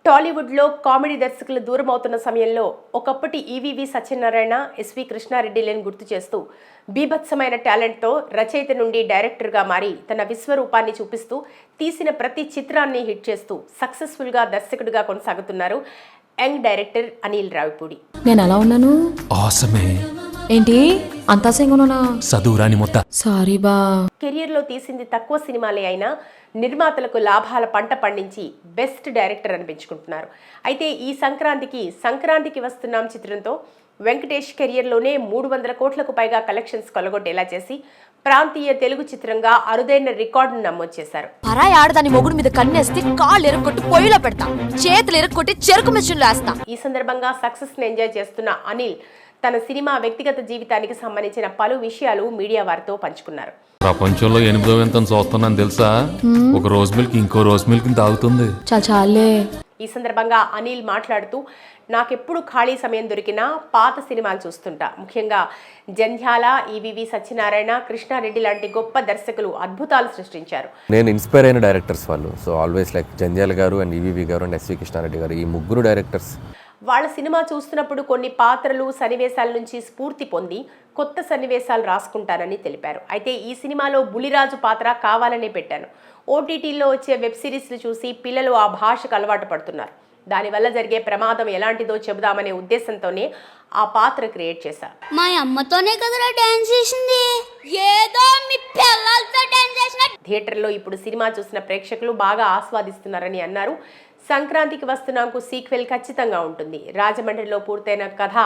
టాలీవుడ్లో కామెడీ దర్శకులు దూరమవుతున్న సమయంలో ఒకప్పటి ఈవీవి సత్యనారాయణ, ఎస్వి కృష్ణారెడ్డిలను గుర్తు చేస్తూ బీభత్సమైన టాలెంట్తో రచయిత నుండి డైరెక్టర్గా మారి తన విశ్వరూపాన్ని చూపిస్తూ తీసిన ప్రతి చిత్రాన్ని హిట్ చేస్తూ సక్సెస్ఫుల్గా దర్శకుడిగా కొనసాగుతున్నారు యంగ్ డైరెక్టర్ అనిల్ రావిపూడి. నేను ఎలా ఉన్నాను? ఆసమే. ఏంటి అంతా సింగోనా? చదువురాని మొత్త. సారీ బా. కెరియర్లో తీసింది తక్కువ సినిమాలే అయినా నిర్మాతలకు లాభాల పంట పండించి బెస్ట్ డైరెక్టర్ అనిపించుకుంటున్నారు. అయితే ఈ సంక్రాంతికి వస్తున్నాం చిత్రంతో వెంకటేష్ కెరియర్లోనే 300 కోట్లకు పైగా కలెక్షన్స్ కొలగొట్టేలా చేసి ప్రాంతీయ తెలుగు చిత్రంగా అరుదైన రికార్డును నమోదు చేశారు. పరాయి ఆడదాని మొగుడు మీద కన్నేస్తే కాళ్ళు ఎరుక్కొట్టి పొయ్యిలో పెడతా, చేతులు ఎరుక్కొట్టి చెరుకు మిషన్లో వేస్తా. ఈ సందర్భంగా సక్సెస్ ని ఎంజాయ్ చేస్తున్న అనిల్ తన సినిమా వ్యక్తిగత జీవితానికి సంబంధించిన పలు విషయాలు మీడియా వారితో పంచుకున్నారు. ప్రపంచంలో 8వ వింతను చూస్తున్నాను తెలుసా? ఒక రోజు మిల్క్ ఇంకో రోజు మిల్క్ తాగుతుంది. చాలే. ఈ సందర్భంగా అనిల్ మాట్లాడుతూ, నాకెప్పుడు ఖాళీ సమయం దొరికినా పాత సినిమాలు చూస్తుంటా. ముఖ్యంగా జంధ్యాల, ఈవీవి సత్యనారాయణ, కృష్ణారెడ్డి లాంటి గొప్ప దర్శకులు అద్భుతాలు సృష్టించారు. నేను ఇన్స్పైర్ అయిన డైరెక్టర్స్ వాళ్ళు. సో ఆల్వేస్ లైక్ జంధ్యాల గారు అండ్ ఈవీవి గారు అండ్ ఎస్వి కృష్ణారెడ్డి గారు, ఈ ముగ్గురు డైరెక్టర్స్. వాళ్ళ సినిమా చూస్తున్నప్పుడు కొన్ని పాత్రలు, సన్నివేశాల నుంచి స్ఫూర్తి పొంది కొత్త సన్నివేశాలు రాసుకుంటానని తెలిపారు. అయితే ఈ సినిమాలో బులిరాజు పాత్ర కావాలనే పెట్టాను. ఓటీటీలో వచ్చే వెబ్ సిరీస్లు చూసి పిల్లలు ఆ భాషకు అలవాటు పడుతున్నారు. దానివల్ల జరిగే ప్రమాదం ఎలాంటిదో చెబుదామనే ఉద్దేశంతోనే ఆ పాత్ర క్రియేట్ చేశారు. మా అమ్మతోనే కదరా డాన్స్ చేసింది, ఏదో మీ పిల్లలతో డాన్స్ చేసిన. థియేటర్లో ఇప్పుడు సినిమా చూసిన ప్రేక్షకులు బాగా ఆస్వాదిస్తున్నారని అన్నారు. సంక్రాంతికి వస్తున్నాంకు సీక్వెల్ ఖచ్చితంగా ఉంటుంది. రాజమండ్రిలో పూర్తయిన కథ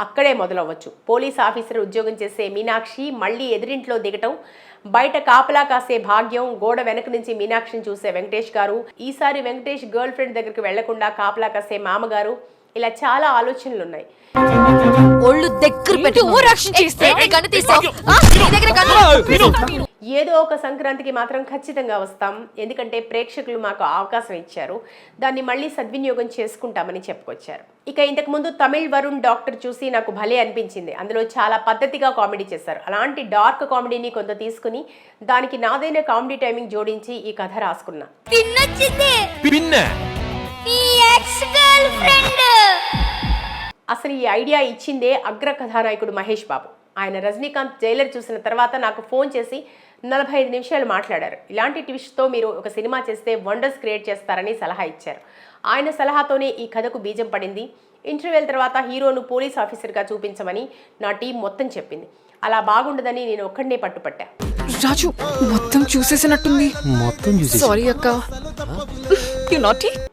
అక్కడే మొదలవ్వచ్చు. పోలీస్ ఆఫీసర్ ఉద్యోగం చేసే మీనాక్షి మళ్ళీ ఎదురింట్లో దిగటం, బయట కాపలా కాసే భాగ్యం, గోడ వెనక నుంచి మీనాక్షిని చూసే వెంకటేష్ గారు, ఈసారి వెంకటేష్ గర్ల్ ఫ్రెండ్ దగ్గరికి వెళ్లకుండా కాపలా కాసే మామగారు, ఇలా చాలా ఆలోచనలున్నాయి. ఏదో ఒక సంక్రాంతికి మాత్రం ఖచ్చితంగా వస్తాం. ఎందుకంటే ప్రేక్షకులు మాకు అవకాశం ఇచ్చారు, దాన్ని మళ్ళీ సద్వినియోగం చేసుకుంటామని చెప్పుకొచ్చారు. ఇక ఇంతకు ముందు తమిళ్ వరుణ్ డాక్టర్ చూసి నాకు భలే అనిపించింది. అందులో చాలా పద్ధతిగా కామెడీ చేశారు. అలాంటి డార్క్ కామెడీని కొంత తీసుకుని దానికి నాదైన కామెడీ టైమింగ్ జోడించి ఈ కథ రాసుకున్నా. అసలు ఈ ఐడియా ఇచ్చిందే అగ్ర కథానాయకుడు మహేష్ బాబు. ఆయన రజనీకాంత్ జైలర్ చూసిన తర్వాత నాకు ఫోన్ చేసి 45 నిమిషాలు మాట్లాడారు. ఇలాంటి ట్విస్ట్తో మీరు ఒక సినిమా చేస్తే వండర్స్ క్రియేట్ చేస్తారని సలహా ఇచ్చారు. ఆయన సలహాతోనే ఈ కథకు బీజం పడింది. ఇంటర్వ్యూల తర్వాత హీరోను పోలీస్ ఆఫీసర్గా చూపించమని నా టీం మొత్తం చెప్పింది. అలా బాగుండదని నేను ఒక్కడనే పట్టుపట్టా. రాజు మొత్తం చూసేసినట్టుంది. సారీ అక్క.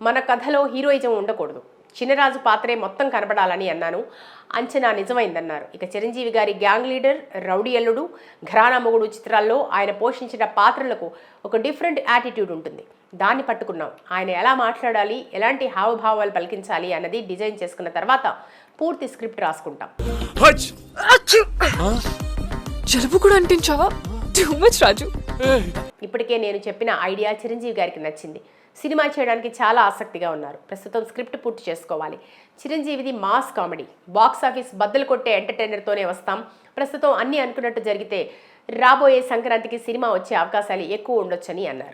మన కథలో హీరోయిజం ఉండకూడదు, చిన్నరాజు పాత్రే మొత్తం కనబడాలని అన్నాను. అంచనా నిజమైందన్నారు. ఇక చిరంజీవి గారి గ్యాంగ్ లీడర్, రౌడీ అల్లుడు, ఘరానా మొగుడు చిత్రాల్లో ఆయన పోషించిన పాత్రలకు ఒక డిఫరెంట్ యాటిట్యూడ్ ఉంటుంది. దాన్ని పట్టుకున్నాం. ఆయన ఎలా మాట్లాడాలి, ఎలాంటి హావభావాలు పలికించాలి అన్నది డిజైన్ చేసుకున్న తర్వాత పూర్తి స్క్రిప్ట్ రాసుకుంటాం. జలుబు కూడా అంటించావా? టూ మచ్ రాజు. ఇప్పటికే నేను చెప్పిన ఐడియా చిరంజీవి గారికి నచ్చింది. సినిమా చేయడానికి చాలా ఆసక్తిగా ఉన్నారు. ప్రస్తుతం స్క్రిప్ట్ పూర్తి చేసుకోవాలి. చిరంజీవిది మాస్ కామెడీ, బాక్స్ ఆఫీస్ బద్దలు కొట్టే ఎంటర్టైనర్తోనే వస్తాం. ప్రస్తుతం అన్నీ అనుకున్నట్టు జరిగితే రాబోయే సంక్రాంతికి సినిమా వచ్చే అవకాశాలు ఎక్కువ ఉండొచ్చని అన్నారు.